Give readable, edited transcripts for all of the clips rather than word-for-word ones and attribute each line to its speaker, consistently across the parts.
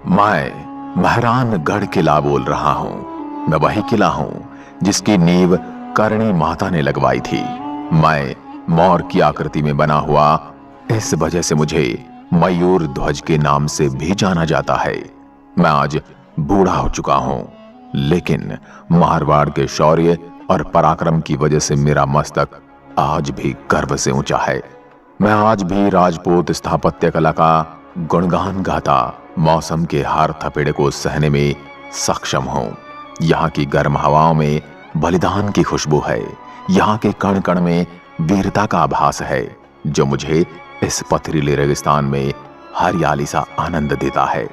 Speaker 1: मैं मेहरानगढ़ किला बोल रहा हूँ। मैं वही किला हूँ जिसकी नींव करणी माता ने लगवाई थी। मैं मोर की आकृति में बना हुआ, इस वजह से मुझे मयूर ध्वज के नाम से भी जाना जाता है। मैं आज बूढ़ा हो चुका हूँ, लेकिन मारवाड़ के शौर्य और पराक्रम की वजह से मेरा मस्तक आज भी गर्व से ऊंचा है। मैं आज भी राजपूत स्थापत्य कला का गुणगान गाता मौसम के हर थपेड़े को सहने में सक्षम हूँ। यहाँ की गर्म हवाओं में बलिदान की खुशबू है। यहाँ के कण कण में वीरता का आभास है, जो मुझे इस पथरीले रेगिस्तान में हरियाली सा आनंद देता है।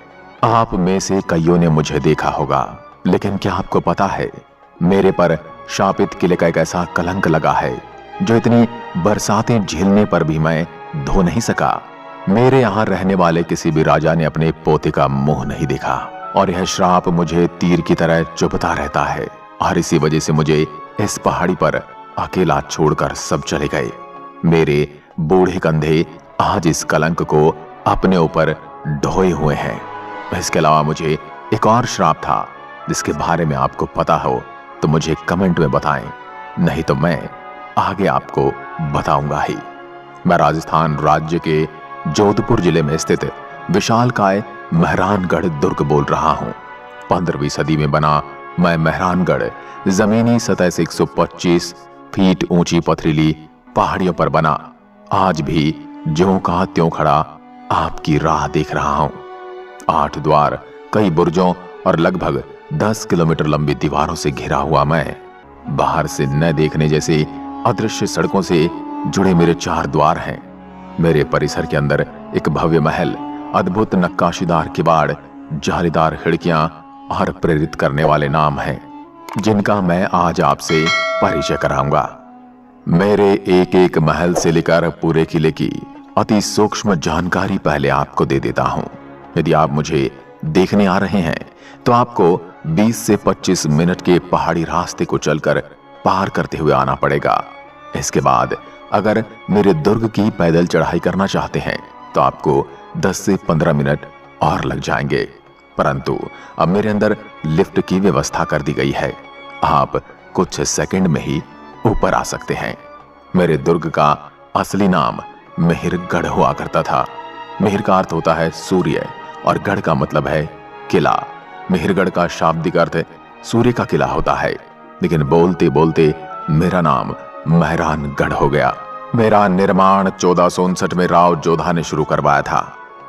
Speaker 1: आप में से कईयों ने मुझे देखा होगा, लेकिन क्या आपको पता है मेरे पर शापित किले का एक ऐसा कलंक लगा है जो इतनी बरसातें झेलने पर भी मैं धो नहीं सका। मेरे यहाँ रहने वाले किसी भी राजा ने अपने पोते का मुंह नहीं देखा, और यह श्राप मुझे तीर की तरह चुभता रहता है। और इसी वजह से मुझे इस पहाड़ी पर अकेला छोड़कर सब चले गए। मेरे बूढ़े कंधे आज इस कलंक को अपने ऊपर ढोए हुए हैं। इसके अलावा मुझे एक और श्राप था, जिसके बारे में आपको पता हो तो मुझे कमेंट में बताएं, नहीं तो मैं आगे आपको बताऊंगा ही। मैं राजस्थान राज्य के जोधपुर जिले में स्थित विशालकाय मेहरानगढ़ दुर्ग बोल रहा हूँ। 15वीं सदी में बना मैं मेहरानगढ़ जमीनी सतह से 125 फीट ऊंची पथरीली पहाड़ियों पर बना आज भी ज्यों का त्यों खड़ा आपकी राह देख रहा हूँ। 8 द्वार, कई बुर्जों और लगभग 10 किलोमीटर लंबी दीवारों से घिरा हुआ मैं, बाहर से न देखने जैसे अदृश्य सड़कों से जुड़े मेरे 4 द्वार हैं। मेरे परिसर के अंदर एक भव्य महल, अद्भुत नक्काशीदार किवाड़, जालीदार खिड़कियां और प्रेरित करने वाले नाम हैं, जिनका मैं आज आपसे परिचय कराऊंगा। मेरे एक एक महल से लेकर पूरे किले की अति सूक्ष्म जानकारी पहले आपको दे देता हूं। यदि आप मुझे देखने आ रहे हैं तो आपको 20 से 25 मिनट के पहाड़ी रास्ते को चलकर पार करते हुए आना पड़ेगा। इसके बाद अगर मेरे दुर्ग की पैदल चढ़ाई करना चाहते हैं तो आपको 10 से 15 मिनट और लग जाएंगे, परंतु अब मेरे अंदर लिफ्ट की व्यवस्था कर दी गई है। आप कुछ सेकंड में ही ऊपर आ सकते हैं। मेरे दुर्ग का असली नाम मेहरगढ़ हुआ करता था। मेहर का अर्थ होता है सूर्य और गढ़ का मतलब है किला। मेहरगढ़ का शाब्दिक अर्थ सूर्य का किला होता है, लेकिन बोलते बोलते मेरा नाम मेहरानगढ़ हो गया। मेरा निर्माण 1459 में राव जोधा ने शुरू करवाया था।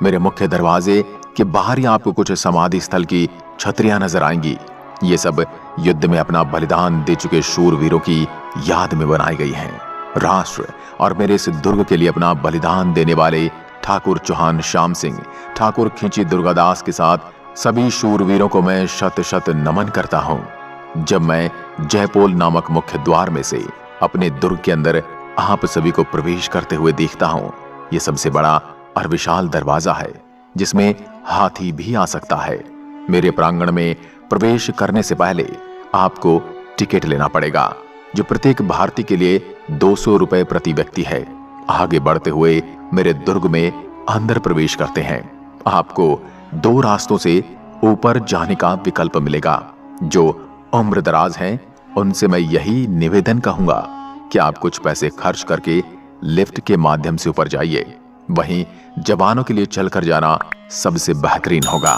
Speaker 1: मेरे मुख्य दरवाजे के बाहर ही आपको कुछ समाधि स्थल की छतरियां नजर आएंगी। ये सब युद्ध में अपना बलिदान दे चुके शूरवीरों की याद में बनाई गई हैं। राष्ट्र और मेरे इस दुर्ग के लिए अपना बलिदान देने वाले ठाकुर चौहान श्याम सिंह, ठाकुर खिंची दुर्गादास के साथ सभी शूरवीरों को मैं शत शत नमन करता हूँ। जब मैं जयपोल नामक मुख्य द्वार में से अपने दुर्ग के अंदर आप सभी को प्रवेश करते हुए देखता हूँ, ये सबसे बड़ा और विशाल दरवाजा है, जिसमें हाथी भी आ सकता है। मेरे प्रांगण में प्रवेश करने से पहले आपको टिकट लेना पड़ेगा, जो प्रत्येक भारतीय के लिए 200 रुपए प्रति व्यक्ति है। आगे बढ़ते हुए मेरे दुर्ग में अंदर प्रवेश करते हैं। आपको 2 रास्तों से ऊपर जाने का विकल्प मिलेगा। जो उम्रदराज हैं, उनसे मैं यही निवेदन कहूंगा कि आप कुछ पैसे खर्च करके लिफ्ट के माध्यम से ऊपर जाइए। वहीं जवानों के लिए चलकर जाना सबसे बेहतरीन होगा।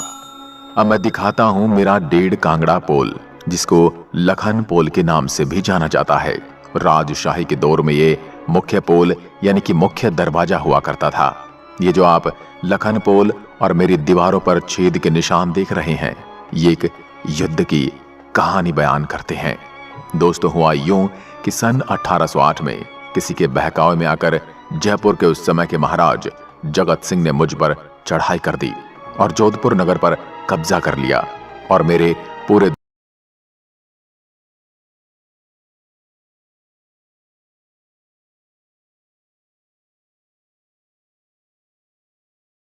Speaker 1: अब मैं दिखाता हूं मेरा 1.5 कांगड़ा पोल, जिसको लखन पोल के नाम से भी जाना जाता है। राजशाही के दौर में ये मुख्य पोल यानी कि मुख्य दरवाजा हुआ करता था। ये जो आप लखन पोल और मेरी दीवारों पर छेद के निशान देख रहे हैं, ये एक युद्ध की कहानी बयान करते हैं। दोस्तों, हुआ यूं कि सन 1808 में किसी के बहकावे में आकर जयपुर के उस समय के महाराज जगत सिंह ने मुझ पर चढ़ाई कर दी और जोधपुर नगर पर कब्जा कर लिया और मेरे पूरे